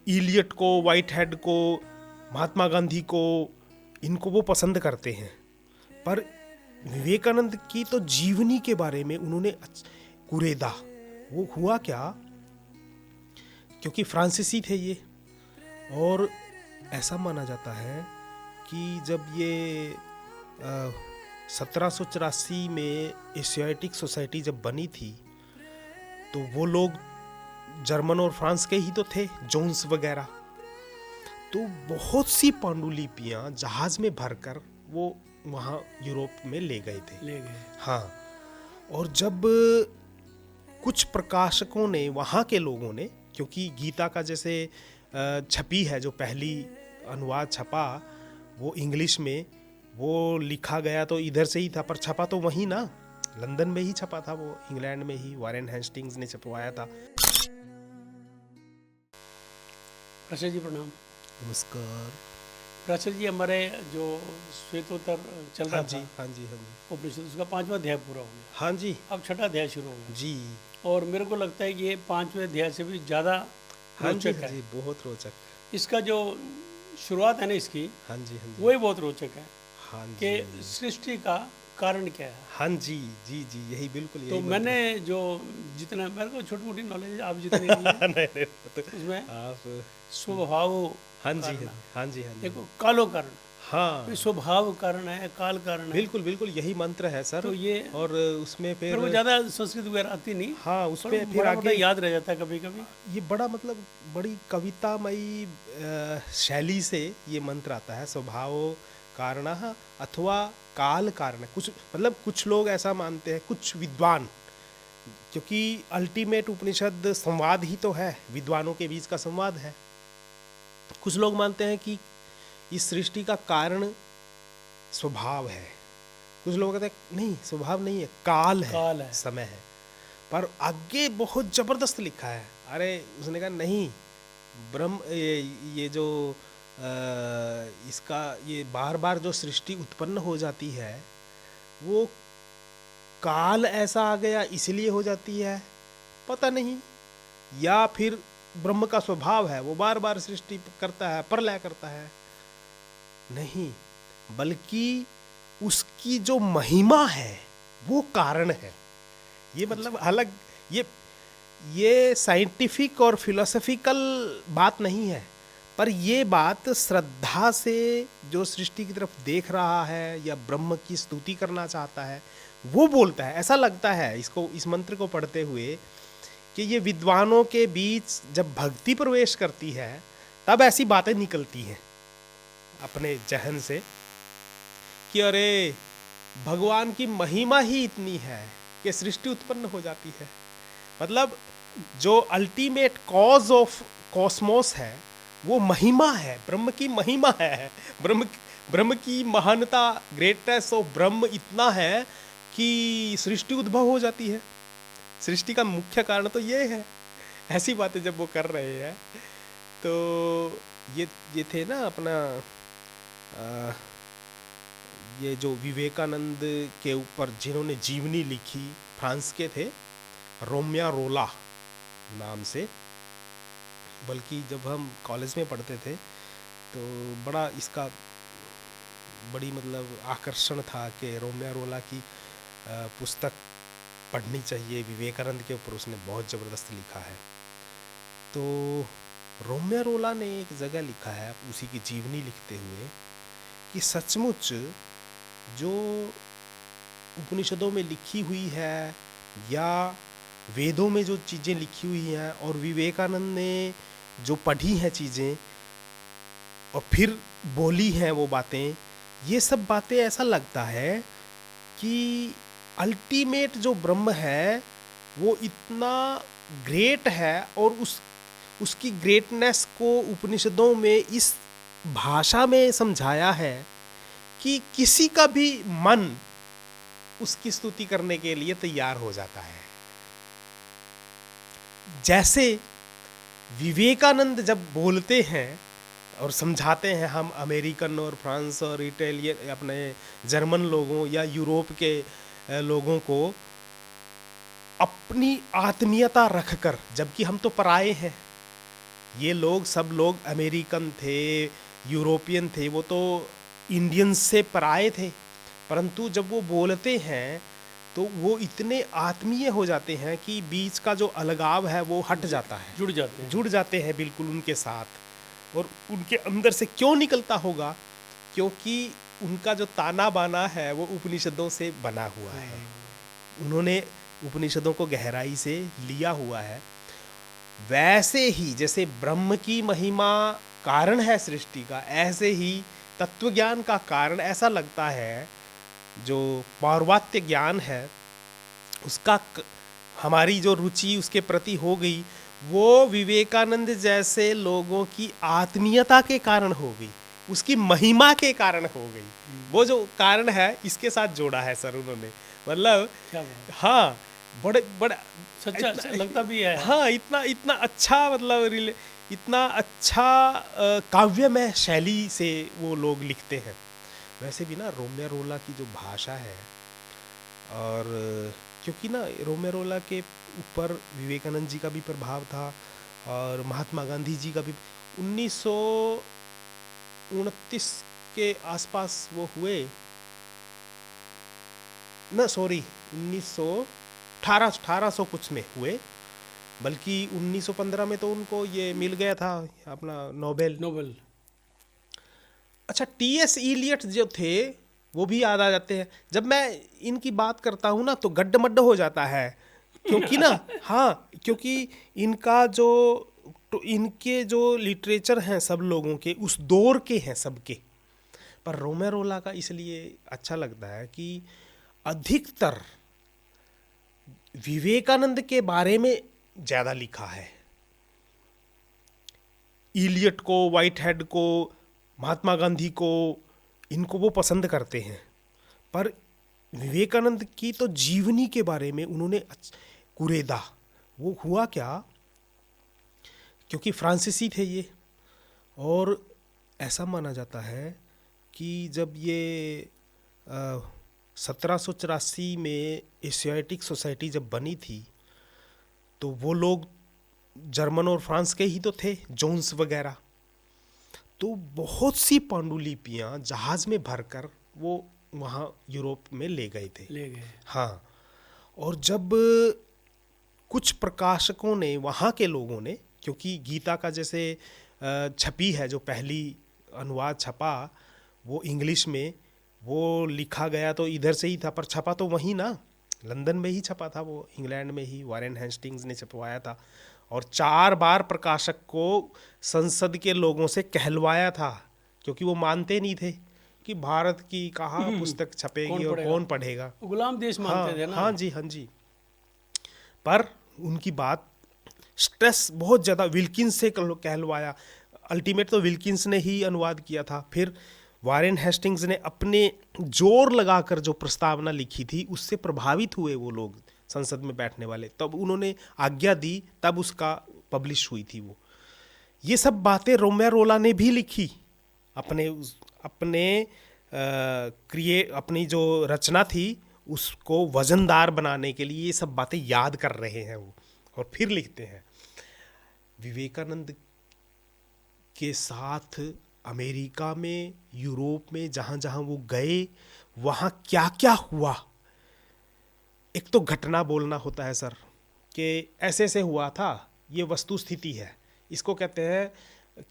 Elliot को, white head को, महात्मा गांधी को, इनको वो पसंद करते हैं। पर विवेकानंद की तो जीवनी के बारे में उन्होंने कुरेदा। वो हुआ क्या, क्योंकि फ्रांसीसी थे ये, और ऐसा माना जाता है कि जब ये 1784 में एशियाटिक सोसाइटी जब बनी थी, तो वो लोग जर्मन और फ्रांस के ही तो थे, जोन्स वगैरह। तो बहुत सी पांडुलिपियाँ जहाज़ में भरकर वो वहाँ यूरोप में ले गए। हाँ, और जब कुछ प्रकाशकों ने, वहाँ के लोगों ने, क्योंकि गीता का जैसे छपी है, जो पहली अनुवाद छपा वो इंग्लिश में, वो लिखा गया तो इधर से ही था, पर छपा तो वहीं ना, लंदन में ही छपा था वो, इंग्लैंड में ही वारेन हेस्टिंग्स ने छपवाया था। प्रसाद जी प्रणाम। नमस्कार। प्रसाद जी, हमारे जो श्वेतोत्तर चल रहा जी, था, हाँ जी, हाँ जी, उपनिषद, उसका 5वां अध्याय पूरा हो गया। हाँ जी, अब 6ठा अध्याय शुरू हो गया जी, और मेरे को लगता है कि ये 5वें अध्याय से भी ज़्यादा हाँ जी, रोचक हाँ है। जी, बहुत रोचक। इसका जो शुरुआत है ना इसकी, हाँ जी, हाँ जी, वही बहुत रोचक है हाँ कि जी, सृष्टि का कारण क्या है। हाँ जी, जी जी, यही बिल्कुल तो यही मैंने जो जितना मेरे को छोटी मोटी नॉलेज आप जितनी दी है नहीं नहीं, तो उसमें आप, स्वभाव हाँ जी, कारण, हाँ जी, हाँ जी, देखो कालो कारण, हाँ, स्वभाव कारण है, काल कारण है। बिल्कुल बिल्कुल यही मंत्र है सर। तो ये और उसमें मेरे फिर को ज़्यादा संस्कृत वगैरह आती नहीं, हाँ, उस पर पे फिर बड़ा मोटा आगे याद रह जाता है कभी कभी। ये बड़ा मतलब बड़ी कवितामयी शैली से ये मंत्र आता है, स्वभाव कारणः अथवा काल कारण। कुछ मतलब कुछ लोग ऐसा मानते हैं, कुछ विद्वान, क्योंकि अल्टीमेट उपनिषद संवाद ही तो है, विद्वानों के बीच का संवाद है। कुछ लोग मानते हैं कि इस सृष्टि का कारण स्वभाव है, कुछ लोग कहते हैं नहीं, स्वभाव नहीं है, काल है, समय है। पर आगे बहुत जबरदस्त लिखा है। अरे उसने कहा नहीं, ब्रह्म ये जो इसका ये बार बार जो सृष्टि उत्पन्न हो जाती है, वो काल ऐसा आ गया इसलिए हो जाती है, पता नहीं, या फिर ब्रह्म का स्वभाव है, वो बार बार सृष्टि करता है, प्रलय करता है, नहीं, बल्कि उसकी जो महिमा है वो कारण है। ये मतलब अलग, ये साइंटिफिक और फिलोसफिकल बात नहीं है, पर ये बात श्रद्धा से जो सृष्टि की तरफ देख रहा है या ब्रह्म की स्तुति करना चाहता है वो बोलता है। ऐसा लगता है इसको, इस मंत्र को पढ़ते हुए, कि ये विद्वानों के बीच जब भक्ति प्रवेश करती है तब ऐसी बातें निकलती हैं अपने जहन से कि अरे भगवान की महिमा ही इतनी है कि सृष्टि उत्पन्न हो जाती है। मतलब जो अल्टीमेट कॉज ऑफ कॉस्मोस है वो महिमा है, ब्रह्म की महिमा है। ब्रह्म की महानता, ग्रेटनेस ऑफ ब्रह्म इतना है कि सृष्टि उद्भव हो जाती है। सृष्टि का मुख्य कारण तो ये है। ऐसी बातें जब वो कर रहे हैं तो ये थे ना अपना ये जो विवेकानंद के ऊपर जिन्होंने जीवनी लिखी, फ्रांस के थे, रोम्या रोला नाम से। बल्कि जब हम कॉलेज में पढ़ते थे तो बड़ा इसका बड़ी मतलब आकर्षण था कि रोम्या रोला की पुस्तक पढ़नी चाहिए, विवेकानंद के ऊपर उसने बहुत ज़बरदस्त लिखा है। तो रोम्या रोला ने एक जगह लिखा है उसी की जीवनी लिखते हुए कि सचमुच जो उपनिषदों में लिखी हुई है या वेदों में जो चीज़ें लिखी हुई हैं और विवेकानंद ने जो पढ़ी हैं चीज़ें और फिर बोली हैं वो बातें, ये सब बातें ऐसा लगता है कि अल्टीमेट जो ब्रह्म है वो इतना ग्रेट है और उसकी ग्रेटनेस को उपनिषदों में इस भाषा में समझाया है कि किसी का भी मन उसकी स्तुति करने के लिए तैयार हो जाता है। जैसे विवेकानंद जब बोलते हैं और समझाते हैं हम अमेरिकन और फ्रांस और इटालियन अपने जर्मन लोगों या यूरोप के लोगों को अपनी आत्मीयता रखकर, जबकि हम तो पराये हैं, ये लोग सब लोग अमेरिकन थे, यूरोपियन थे, वो तो इंडियंस से पराये थे, परंतु जब वो बोलते हैं तो वो इतने आत्मीय हो जाते हैं कि बीच का जो अलगाव है वो हट जाता है, जुड़ जाते हैं। जुड़ जाते हैं बिल्कुल उनके साथ। और उनके अंदर से क्यों निकलता होगा? क्योंकि उनका जो ताना बाना है वो उपनिषदों से बना हुआ है, उन्होंने उपनिषदों को गहराई से लिया हुआ है। वैसे ही जैसे ब्रह्म की महिमा कारण है सृष्टि का, ऐसे ही तत्वज्ञान का कारण ऐसा लगता है जो पौर्वात्य ज्ञान है उसका हमारी जो रुचि उसके प्रति हो गई, वो विवेकानंद जैसे लोगों की आत्मीयता के कारण हो गई, उसकी महिमा के कारण हो गई। वो जो कारण है इसके साथ जोड़ा है सर उन्होंने, मतलब क्या बात। हाँ, बड़े बड़े सच्चा लगता भी है। हाँ, इतना इतना अच्छा, मतलब इतना अच्छा काव्यमय शैली से वो लोग लिखते हैं। वैसे भी ना रोमेरोला की जो भाषा है, और क्योंकि ना रोमेरोला के ऊपर विवेकानंद जी का भी प्रभाव था और महात्मा गांधी जी का भी। 1929 के आसपास वो हुए ना, सॉरी 1800 कुछ में हुए, बल्कि 1915 में तो उनको ये मिल गया था अपना नोबेल। अच्छा, टीएस इलियट जो थे वो भी याद आ जाते हैं। जब मैं इनकी बात करता हूँ ना तो गड्ढ-मड्ढ हो जाता है, क्योंकि ना हाँ, क्योंकि इनका जो तो इनके जो लिटरेचर हैं सब लोगों के उस दौर के हैं सबके, पर रोमेरोला का इसलिए अच्छा लगता है कि अधिकतर विवेकानंद के बारे में ज़्यादा लिखा है। इलियट को, व्हाइटहेड को, महात्मा गांधी को, इनको वो पसंद करते हैं, पर विवेकानंद की तो जीवनी के बारे में उन्होंने कुरेदा। वो हुआ क्या, क्योंकि फ्रांसीसी थे ये, और ऐसा माना जाता है कि जब ये 1784 में एशियाटिक सोसाइटी जब बनी थी तो वो लोग जर्मन और फ्रांस के ही तो थे, जोन्स वगैरह। तो बहुत सी पांडुलिपियाँ जहाज़ में भरकर वो वहाँ यूरोप में ले गए थे। हाँ, और जब कुछ प्रकाशकों ने, वहाँ के लोगों ने, क्योंकि गीता का जैसे छपी है, जो पहली अनुवाद छपा वो इंग्लिश में, वो लिखा गया तो इधर से ही था, पर छपा तो वहीं ना, लंदन में ही छपा था, वो इंग्लैंड में ही वारेन हेस्टिंग्स ने छपवाया था। और 4 बार प्रकाशक को संसद के लोगों से कहलवाया था, क्योंकि वो मानते नहीं थे कि भारत की कहाँ पुस्तक छपेगी और कौन पढ़ेगा, गुलाम देश मानते थे ना। हाँ जी, हाँ जी। पर उनकी बात स्ट्रेस बहुत ज़्यादा विल्किंस से कहलवाया, अल्टीमेट तो विल्किंस ने ही अनुवाद किया था। फिर वारेन हेस्टिंग्स ने अपने जोर लगाकर जो प्रस्तावना लिखी थी उससे प्रभावित हुए वो लोग, संसद में बैठने वाले, तब उन्होंने आज्ञा दी, तब उसका पब्लिश हुई थी वो। ये सब बातें रोमेरोला ने भी लिखी अपनी जो रचना थी उसको वजनदार बनाने के लिए। ये सब बातें याद कर रहे हैं वो, और फिर लिखते हैं। विवेकानंद के साथ अमेरिका में, यूरोप में, जहाँ जहाँ वो गए वहाँ क्या क्या हुआ। एक तो घटना बोलना होता है सर, कि ऐसे ऐसे हुआ था, ये वस्तु स्थिति है, इसको कहते हैं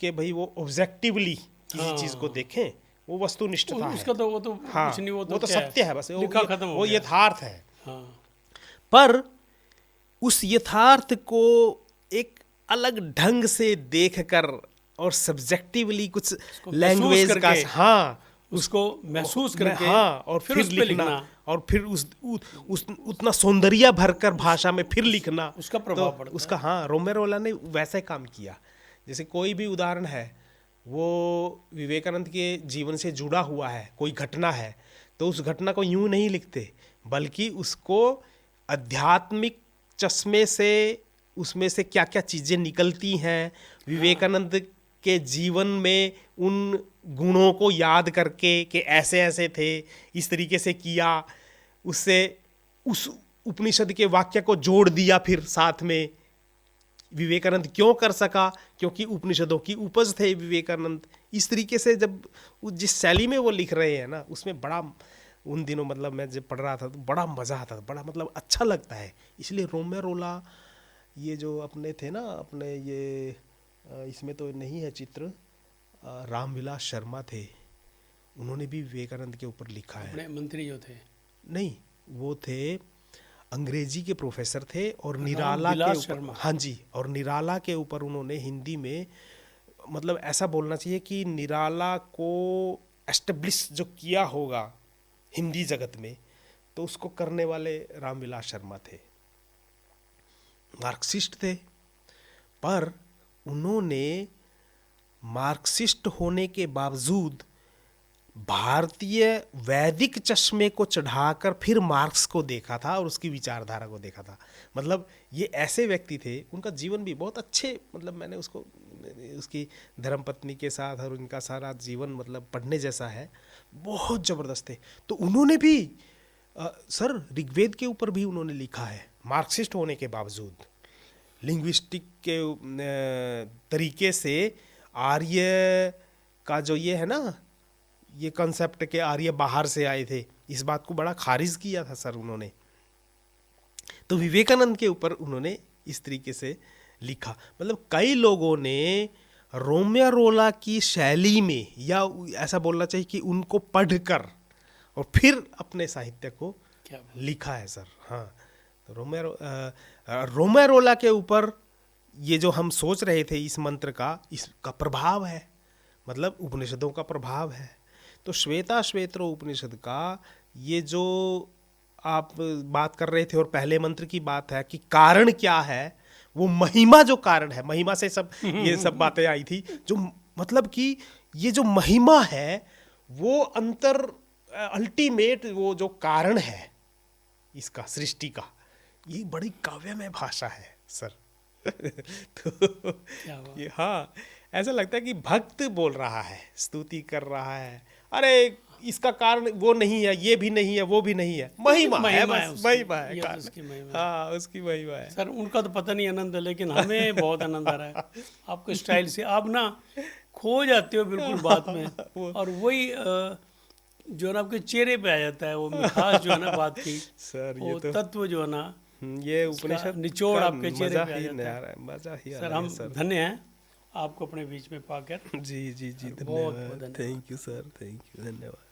कि भाई वो ऑब्जेक्टिवली किसी चीज़ को देखें, वो वस्तुनिष्ठता है। उसका तो वो तो हाँ, कुछ नहीं, वो तो सत्य है, बस वो यथार्थ है। हाँ। पर उस यथार्थ को एक अलग ढंग से देखकर और सब्जेक्टिवली कुछ लैंग्वेज का, हाँ, उसको महसूस करके, हाँ, और फिर लिखना, और फिर उस उतना सौंदर्य भरकर भाषा में फिर लिखना, उसका प्रभाव पड़ता है। उसका, हाँ, रोमेरोला ने वैसा काम किया। जैसे कोई भी उदाहरण है वो विवेकानंद के जीवन से जुड़ा हुआ है, कोई घटना है, तो उस घटना को यूं नहीं लिखते, बल्कि उसको आध्यात्मिक चश्मे से, उसमें से क्या क्या चीज़ें निकलती हैं, विवेकानंद के जीवन में उन गुणों को याद करके कि ऐसे ऐसे थे, इस तरीके से किया, उससे उस उपनिषद के वाक्य को जोड़ दिया फिर साथ में, विवेकानंद क्यों कर सका, क्योंकि उपनिषदों की उपज थे विवेकानंद। इस तरीके से जब जिस शैली में वो लिख रहे हैं ना, उसमें बड़ा उन दिनों मतलब मैं जब पढ़ रहा था तो बड़ा मज़ा आता था, बड़ा मतलब अच्छा लगता है। इसलिए रोमेरोला ये जो अपने थे ना, अपने ये इसमें तो नहीं है चित्र, रामविलास शर्मा थे, उन्होंने भी विवेकानंद के ऊपर लिखा है। अपने मंत्री जो थे, नहीं, वो थे अंग्रेजी के प्रोफेसर थे, और निराला के रामविलास ऊपर, शर्मा। हाँ जी, और निराला के ऊपर उन्होंने हिंदी में, मतलब ऐसा बोलना चाहिए कि निराला को एस्टेब्लिश जो किया होगा हिंदी जगत में, तो उसको करने वाले रामविलास शर्मा थे। मार्क्सिस्ट थे, पर उन्होंने मार्क्सिस्ट होने के बावजूद भारतीय वैदिक चश्मे को चढ़ाकर फिर मार्क्स को देखा था और उसकी विचारधारा को देखा था। मतलब ये ऐसे व्यक्ति थे, उनका जीवन भी बहुत अच्छे, मतलब मैंने उसको उसकी धर्मपत्नी के साथ और उनका सारा जीवन मतलब पढ़ने जैसा है, बहुत ज़बरदस्त थे। तो उन्होंने भी सर ऋग्वेद के ऊपर भी उन्होंने लिखा है, मार्क्सिस्ट होने के बावजूद। लिंग्विस्टिक के तरीके से आर्य का जो ये है ना, ये कंसेप्ट के आर्य बाहर से आए थे, इस बात को बड़ा खारिज किया था सर उन्होंने। तो विवेकानंद के ऊपर उन्होंने इस तरीके से लिखा। मतलब कई लोगों ने रोमेरोला की शैली में, या ऐसा बोलना चाहिए कि उनको पढ़कर और फिर अपने साहित्य को लिखा है सर। हाँ, तो रोमेरोला के ऊपर ये जो हम सोच रहे थे इस मंत्र का, इसका प्रभाव है, मतलब उपनिषदों का प्रभाव है। तो श्वेताश्वेत्र उपनिषद का ये जो आप बात कर रहे थे, और पहले मंत्र की बात है कि कारण क्या है, वो महिमा जो कारण है, महिमा से सब ये सब बातें आई थी, जो मतलब कि ये जो महिमा है वो अंतर अल्टीमेट वो जो कारण है इसका सृष्टि का, ये बड़ी काव्यमय भाषा है सर। तो ये हाँ, ऐसा लगता है कि भक्त बोल रहा है, स्तुति कर रहा है, अरे इसका कारण वो नहीं है, ये भी नहीं है, वो भी नहीं है, महिमा है, बस महिमा है, उसकी महिमा। हाँ, उसकी महिमा है सर। उनका तो पता नहीं आनंद है, लेकिन हमें बहुत आनंद आ रहा है आपके स्टाइल से। आप ना खो जाते हो बिल्कुल बात में, और वही जो है ना आपके चेहरे पे आ जाता है, वो मिठास जो है ना बात की, सर, वो ये तो तत्व जो है ना, ये उपनिषद निचोड़ का आपके चेहरे पे आ ही जाता है। मजा ही सर हम धन्य हैं आपको अपने बीच में पाकर। जी जी जी, बहुत बहुत धन्यवाद। धन्यवाद। Thank you sir, thank you, धन्यवाद।